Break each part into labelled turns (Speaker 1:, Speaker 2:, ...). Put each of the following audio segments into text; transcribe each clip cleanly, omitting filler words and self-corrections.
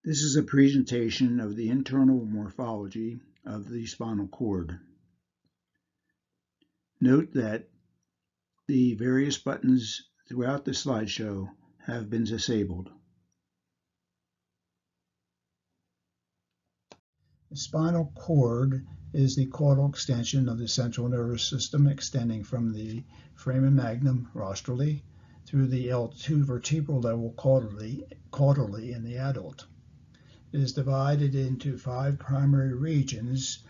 Speaker 1: This is a presentation of the internal morphology of the spinal cord. Note that the various buttons throughout the slideshow have been disabled. The spinal cord is the caudal extension of the central nervous system, extending from the foramen magnum rostrally through the L2 vertebral level caudally in the adult. It is divided into 5 primary regions: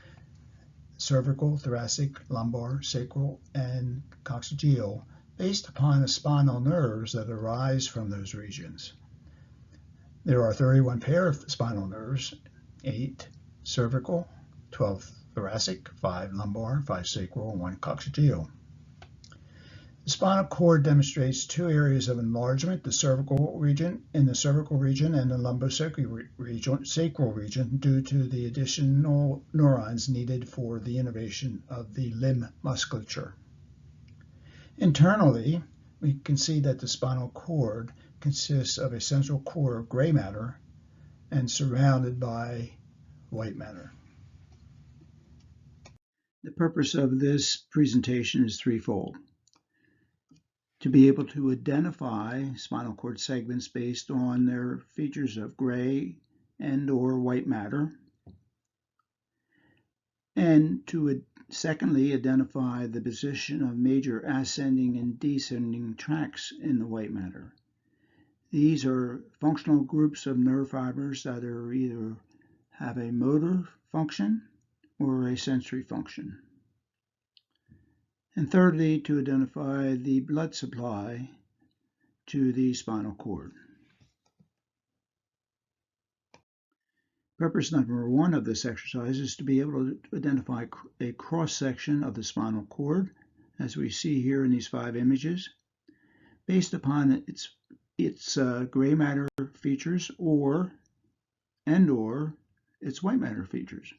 Speaker 1: cervical, thoracic, lumbar, sacral, and coccygeal, based upon the spinal nerves that arise from those regions. There are 31 pair of spinal nerves: 8 cervical, 12 thoracic, 5 lumbar, 5 sacral, and 1 coccygeal. The spinal cord demonstrates 2 areas of enlargement: the cervical region and the lumbosacral region, due to the additional neurons needed for the innervation of the limb musculature. Internally, we can see that the spinal cord consists of a central core of gray matter and surrounded by white matter. The purpose of this presentation is threefold: to be able to identify spinal cord segments based on their features of gray and/or white matter, and to secondly identify the position of major ascending and descending tracts in the white matter. These are functional groups of nerve fibers that are either have a motor function or a sensory function. And thirdly, to identify the blood supply to the spinal cord. Purpose number 1 of this exercise is to be able to identify a cross-section of the spinal cord, as we see here in these 5 images, based upon its gray matter features or its white matter features.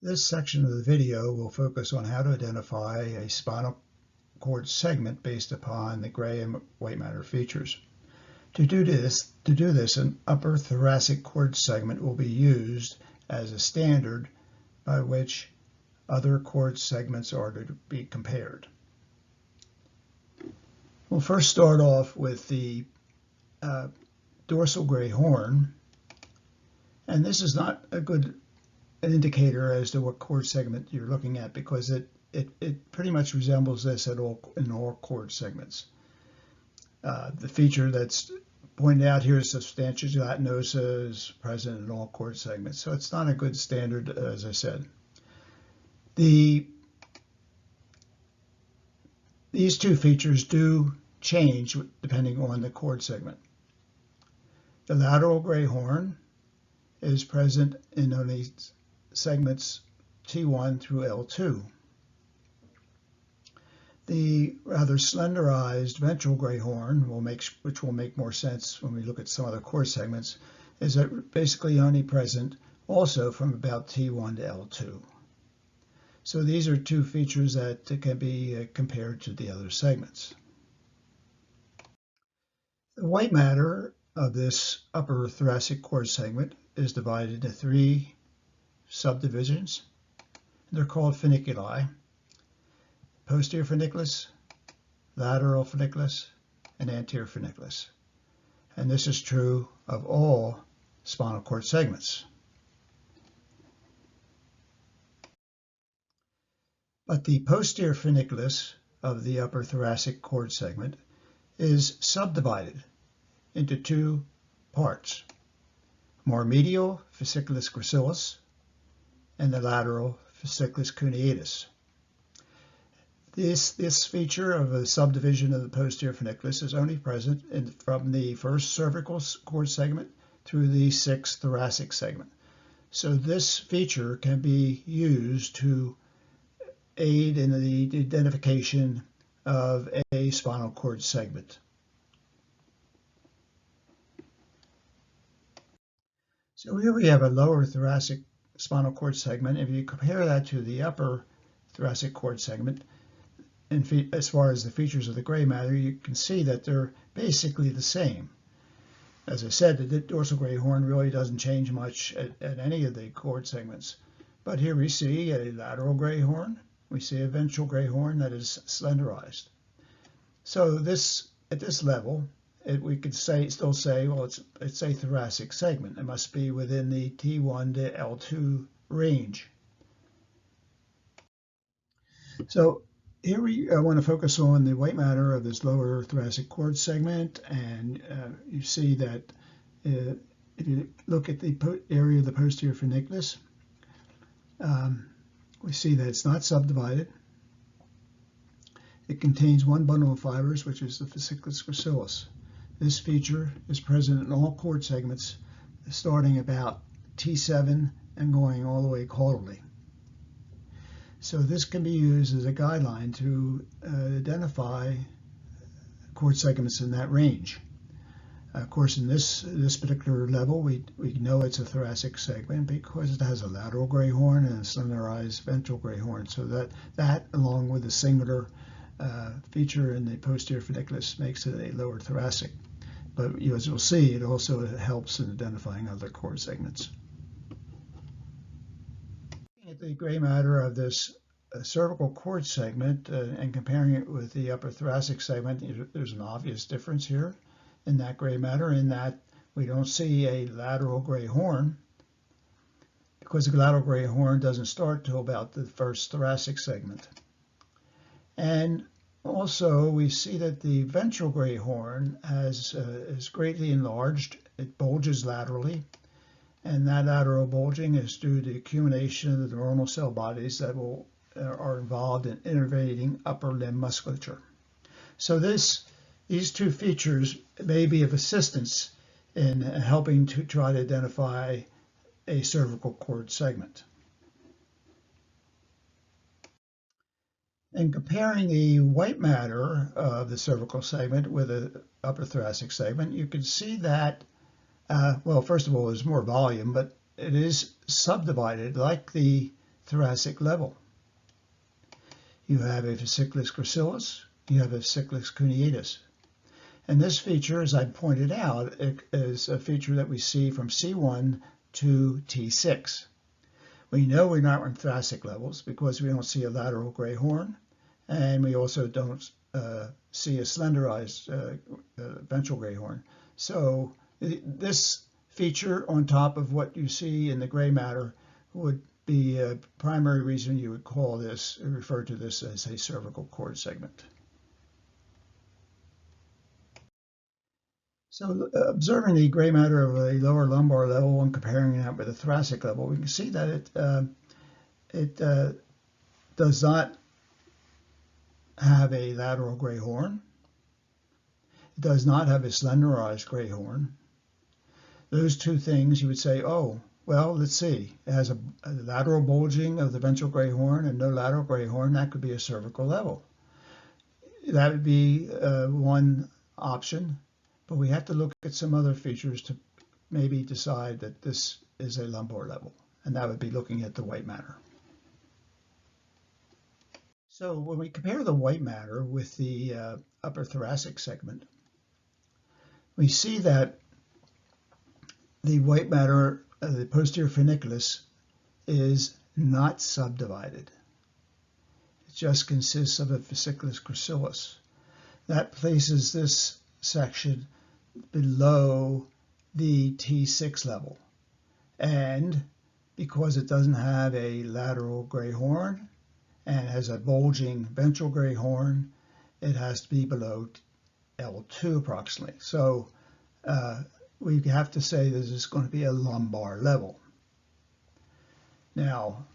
Speaker 1: This section of the video will focus on how to identify a spinal cord segment based upon the gray and white matter features. To do this, an upper thoracic cord segment will be used as a standard by which other cord segments are to be compared. We'll first start off with the dorsal gray horn, and this is not a good indicator as to what cord segment you're looking at, because it pretty much resembles this in all cord segments. The feature that's pointed out here is substantia gelatinosa is present in all cord segments, so it's not a good standard, as I said. These 2 features do change depending on the cord segment. The lateral gray horn is present in only segments T1 through L2. The rather slenderized ventral gray horn, which will make more sense when we look at some other cord segments, is basically only present also from about T1 to L2. So these are 2 features that can be compared to the other segments. The white matter of this upper thoracic cord segment is divided into 3 subdivisions. They're called funiculi: posterior funiculus, lateral funiculus, and anterior funiculus. And this is true of all spinal cord segments. But the posterior funiculus of the upper thoracic cord segment is subdivided into 2 parts: more medial fasciculus gracilis and the lateral fasciculus cuneatus. This feature of a subdivision of the posterior funiculus is only present from the first cervical cord segment through the 6th thoracic segment. So this feature can be used to aid in the identification of a spinal cord segment. So here we have a lower thoracic spinal cord segment. If you compare that to the upper thoracic cord segment, as far as the features of the gray matter, you can see that they're basically the same. As I said, the dorsal gray horn really doesn't change much at any of the cord segments. But here we see a lateral gray horn. We see a ventral gray horn that is slenderized. So at this level, we could still say, well, it's a thoracic segment. It must be within the T1 to L2 range. So here we want to focus on the white matter of this lower thoracic cord segment, and you see that if you look at the area of the posterior funiculus, we see that it's not subdivided. It contains one bundle of fibers, which is the fasciculus gracilis. This feature is present in all cord segments, starting about T7 and going all the way caudally. So this can be used as a guideline to identify cord segments in that range. Of course, in this particular level, we know it's a thoracic segment because it has a lateral gray horn and a slenderized ventral gray horn. So that along with the singular feature in the posterior funiculus makes it a lower thoracic. But as you'll see, it also helps in identifying other cord segments. Looking at the gray matter of this cervical cord segment and comparing it with the upper thoracic segment, there's an obvious difference here in that gray matter, in that we don't see a lateral gray horn, because the lateral gray horn doesn't start till about the first thoracic segment. And also we see that the ventral gray horn is greatly enlarged. It bulges laterally, and that lateral bulging is due to the accumulation of the neuronal cell bodies that are involved in innervating upper limb musculature. So these two features may be of assistance in helping to try to identify a cervical cord segment. In comparing the white matter of the cervical segment with the upper thoracic segment, you can see that, well, first of all, there's more volume, but it is subdivided like the thoracic level. You have a fasciculus gracilis, you have a fasciculus cuneatus. And this feature, as I pointed out, is a feature that we see from C1 to T6. We know we're not in thoracic levels because we don't see a lateral gray horn, and we also don't see a slenderized ventral gray horn. So this feature on top of what you see in the gray matter would be a primary reason you would call this, or refer to this as a cervical cord segment. So observing the gray matter of a lower lumbar level and comparing that with the thoracic level, we can see that it does not have a lateral gray horn. It does not have a slenderized gray horn. Those two things you would say, oh, well, let's see. It has a lateral bulging of the ventral gray horn and no lateral gray horn. That could be a cervical level. That would be one option. But we have to look at some other features to maybe decide that this is a lumbar level, and that would be looking at the white matter. So when we compare the white matter with the upper thoracic segment, we see that the white matter of the posterior funiculus is not subdivided. It just consists of a fasciculus gracilis. That places this section below the T6 level, and because it doesn't have a lateral gray horn and has a bulging ventral gray horn, it has to be below L2 approximately. So we have to say this is going to be a lumbar level. Now,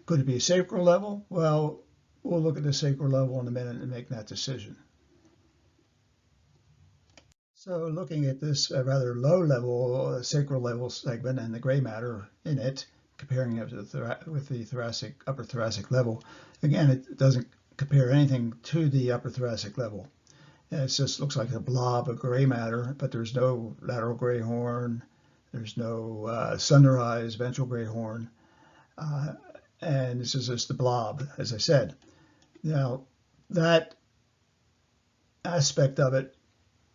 Speaker 1: could it be a sacral level? Well, we'll look at the sacral level in a minute and make that decision. So looking at this rather low level sacral level segment and the gray matter in it, comparing it with the thoracic, upper thoracic level, again, it doesn't compare anything to the upper thoracic level. It just looks like a blob of gray matter, but there's no lateral gray horn, there's no slenderized ventral gray horn, and this is just the blob, as I said. Now, that aspect of it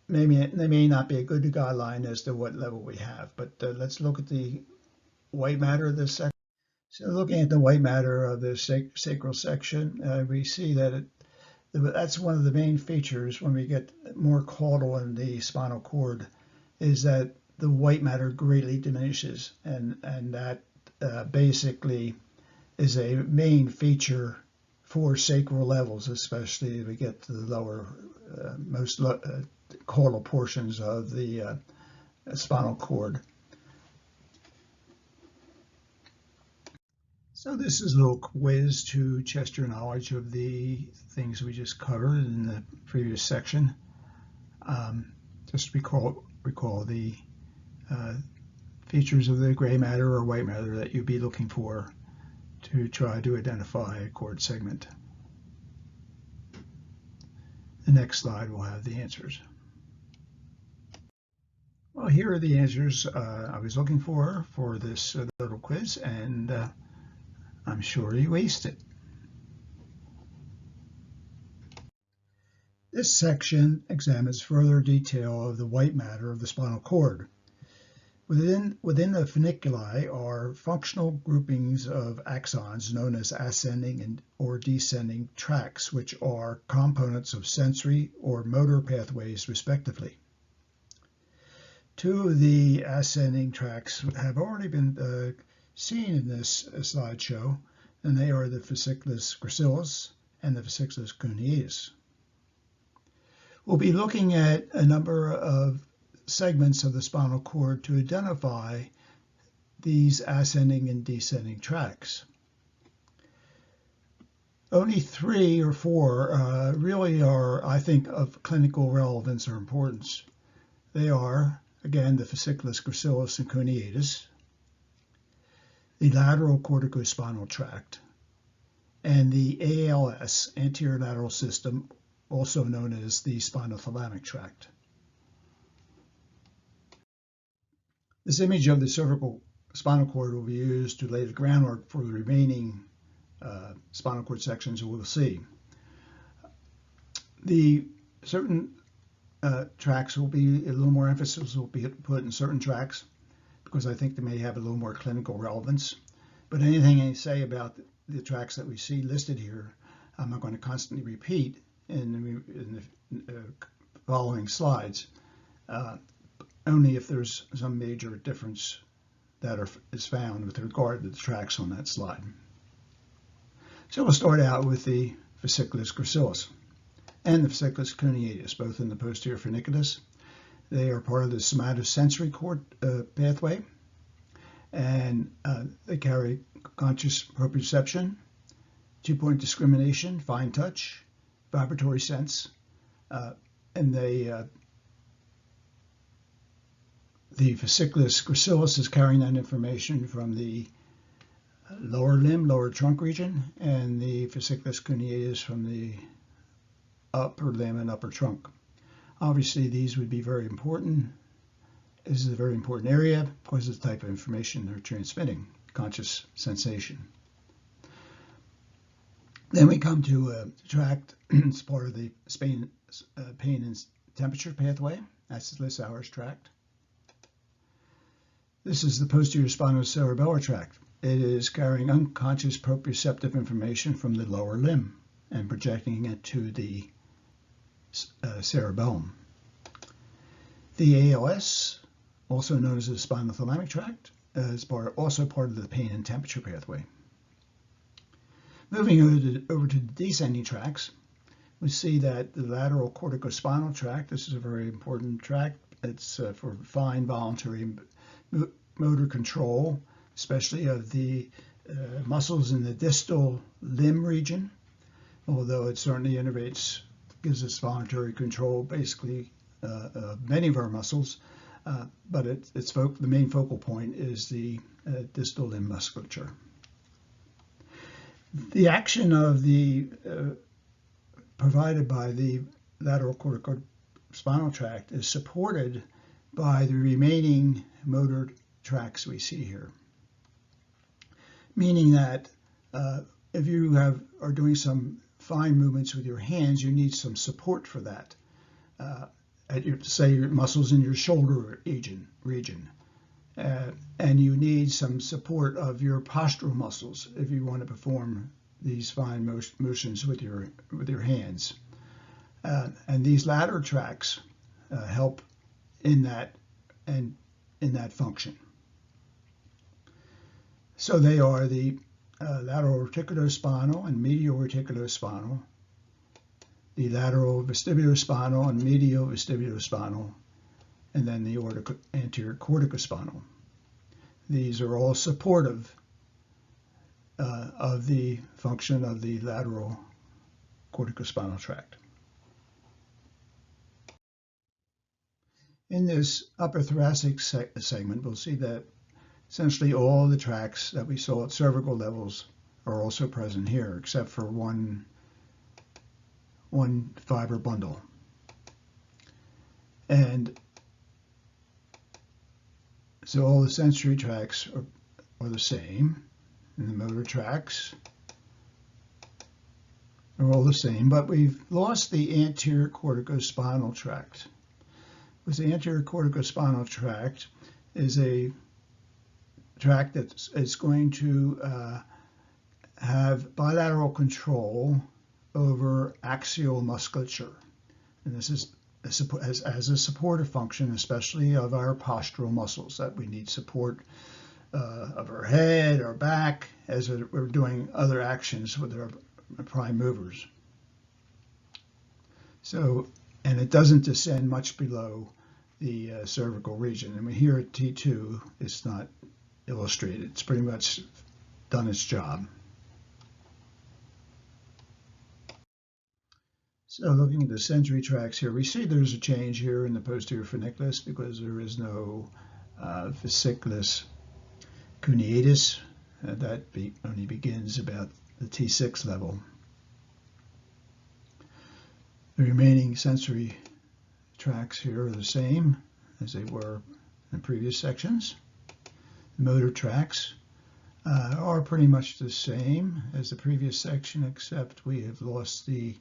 Speaker 1: they may not be a good guideline as to what level we have, but let's look at the white matter of this section. So looking at the white matter of the sacral section, we see that that's one of the main features when we get more caudal in the spinal cord, is that the white matter greatly diminishes, and that basically is a main feature for sacral levels, especially as we get to the lower, most caudal portions of the spinal cord. So this is a little quiz to test your knowledge of the things we just covered in the previous section. Just recall the features of the gray matter or white matter that you'd be looking for to try to identify a cord segment. The next slide will have the answers. Well, here are the answers I was looking for this little quiz, and I'm sure you aced it. This section examines further detail of the white matter of the spinal cord. Within the funiculi are functional groupings of axons known as ascending or descending tracts, which are components of sensory or motor pathways respectively. Two of the ascending tracts have already been seen in this slideshow, and they are the fasciculus gracilis and the fasciculus cuneatus. We'll be looking at a number of segments of the spinal cord to identify these ascending and descending tracts. Only 3 or 4 really are, I think, of clinical relevance or importance. They are, again, the fasciculus gracilis and cuneatus, the lateral corticospinal tract, and the ALS, anterior lateral system, also known as the spinothalamic tract. This image of the cervical spinal cord will be used to lay the groundwork for the remaining spinal cord sections we'll see. The certain tracts will be, a little more emphasis will be put in certain tracts because I think they may have a little more clinical relevance. But anything I say about the tracts that we see listed here, I'm not going to constantly repeat in the following slides, only if there's some major difference that is found with regard to the tracts on that slide. So we'll start out with the fasciculus gracilis and the fasciculus cuneatus, both in the posterior funiculus. They are part of the somatosensory cord pathway, and they carry conscious proprioception, 2-point discrimination, fine touch, vibratory sense, and the fasciculus gracilis is carrying that information from the lower limb, lower trunk region, and the fasciculus cuneatus from the upper limb and upper trunk. Obviously, these would be very important. This is a very important area because of the type of information they're transmitting, conscious sensation. Then we come to the tract. It's part of the pain and temperature pathway. That's the Lissauer's tract. This is the posterior spinocerebellar tract. It is carrying unconscious proprioceptive information from the lower limb and projecting it to the cerebellum. The ALS, also known as the spinothalamic tract, is also part of the pain and temperature pathway. Moving over to the descending tracts, we see that the lateral corticospinal tract, this is a very important tract. It's for fine voluntary motor control, especially of the muscles in the distal limb region, although it certainly gives us voluntary control basically many of our muscles, but the main focal point is the distal limb musculature. The action of the provided by the lateral corticospinal tract is supported by the remaining motor tracts we see here, meaning that if you are doing some fine movements with your hands, you need some support for that. at your, say, your muscles in your shoulder region. And you need some support of your postural muscles if you want to perform these fine motions with your hands. And these lateral tracts help in that function. So they are the lateral reticulospinal and medial reticulospinal, the lateral vestibulospinal and medial vestibulospinal, and then the anterior corticospinal. These are all supportive of the function of the lateral corticospinal tract. In this upper thoracic segment, we'll see that essentially all the tracts that we saw at cervical levels are also present here, except for one fiber bundle. And so all the sensory tracts are the same, and the motor tracts are all the same, but we've lost the anterior corticospinal tract. Because the anterior corticospinal tract is a tract that is going to have bilateral control over axial musculature. And this is as a supportive function, especially of our postural muscles, that we need support of our head, our back, as we're doing other actions with our prime movers. So, and it doesn't descend much below the cervical region. And here at T2, it's not illustrated. It's pretty much done its job. So looking at the sensory tracts here, we see there's a change here in the posterior funiculus because there is no fasciculus cuneatus. That only begins about the T6 level. The remaining sensory tracts here are the same as they were in previous sections. The motor tracts are pretty much the same as the previous section, except we have lost the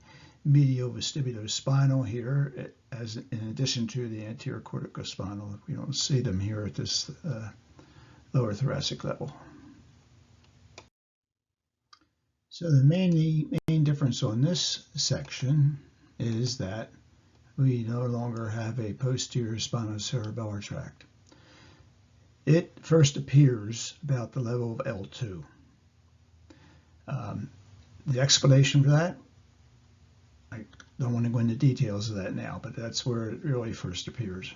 Speaker 1: medial vestibulospinal here, as in addition to the anterior corticospinal. We don't see them here at this lower thoracic level. So the main difference on this section is that we no longer have a posterior spinocerebellar tract. It first appears about the level of L2. The explanation for that, I don't want to go into details of that now, but that's where it really first appears.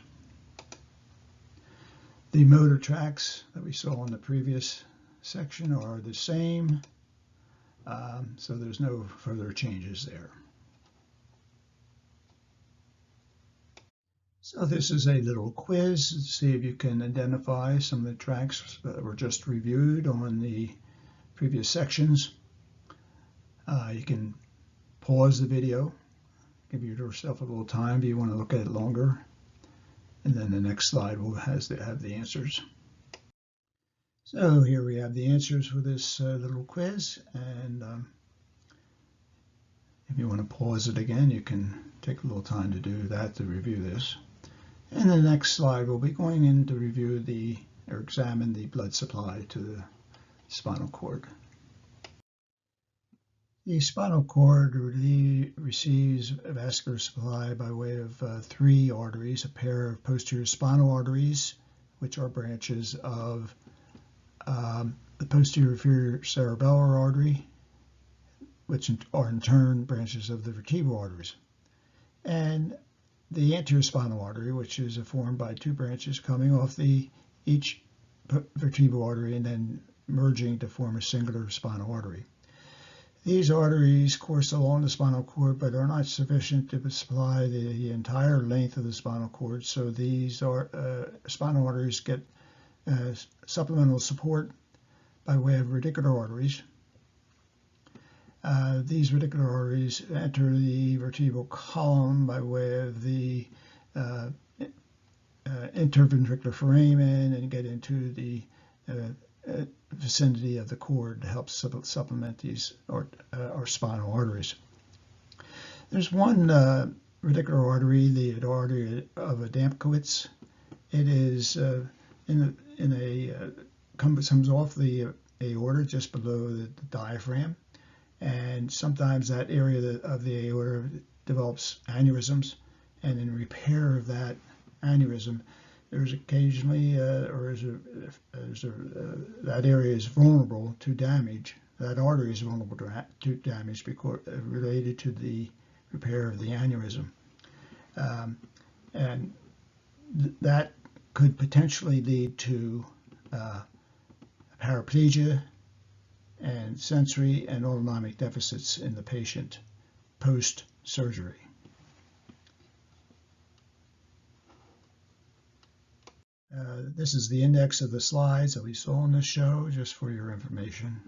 Speaker 1: The motor tracts that we saw in the previous section are the same, so there's no further changes there. So this is a little quiz to see if you can identify some of the tracts that were just reviewed on the previous sections. You can pause the video, give yourself a little time if you want to look at it longer, and then the next slide will have the answers. So here we have the answers for this little quiz, and if you want to pause it again, you can take a little time to do that to review this. And the next slide we'll be going in to review or examine the blood supply to the spinal cord. The spinal cord receives vascular supply by way of three arteries, a pair of posterior spinal arteries, which are branches of the posterior inferior cerebellar artery, which are in turn branches of the vertebral arteries, and the anterior spinal artery, which is formed by two branches coming off each vertebral artery and then merging to form a singular spinal artery. These arteries course along the spinal cord, but are not sufficient to supply the entire length of the spinal cord, so these spinal arteries get supplemental support by way of radicular arteries. These radicular arteries enter the vertebral column by way of the interventricular foramen and get into the vicinity of the cord to help supplement these our spinal arteries. There's one radicular artery, the artery of Adamkowitz. It is comes off the aorta just below the diaphragm, and sometimes that area of the aorta develops aneurysms, and in repair of that aneurysm, there's occasionally, that area is vulnerable to damage. That artery is vulnerable to damage because related to the repair of the aneurysm, and that could potentially lead to paraplegia and sensory and autonomic deficits in the patient post-surgery. This is the index of the slides that we saw on this show, just for your information.